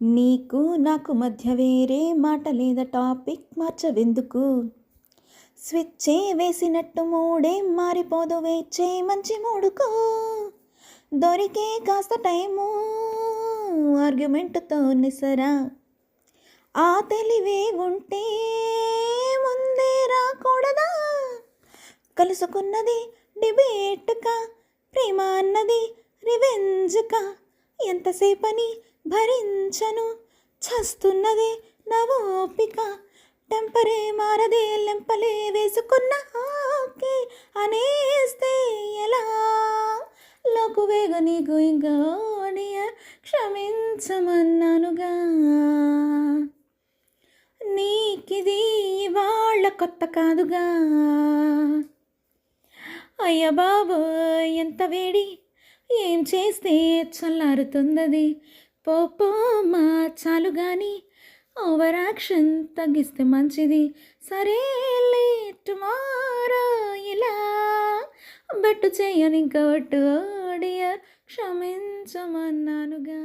నీకు నాకు మధ్య వేరే మాట లేదా, టాపిక్ మార్చవెందుకు? స్విచ్చే వేసినట్టు మూడే మారిపోదు, వేచే మంచి మూడుకో. దొరికే కాస్త టైము ఆర్గ్యుమెంట్తో నిసరా. ఆ తెలివే ఉంటే ముందే రాకూడదా? కలుసుకున్నది డిబేట్కా, ప్రేమ అన్నది రివెంజ్కా. ఎంతసేపని భరించను, చస్తున్నదే నా ఓపిక. టెంపరే మారదే, లెంపలే వేసుకున్న ఓకే అనేస్తే ఎలా? లోకు వేగ నీకు ఇంకా క్షమించమన్నానుగా. నీకిది ఇవాళ కొత్త కాదుగా. అయ్య బాబోయ్ ఎంత వేడి, ఏం చేస్తే చల్లారుతుందది. పోమా చాలు గాని ఓవర్ యాక్షన్ తగ్గిస్తే మంచిది. సరేలే టుమారో ఇలా బెట్టు చేయని ఇంక ఒట్టు ఓడియా, క్షమించమన్నానుగా.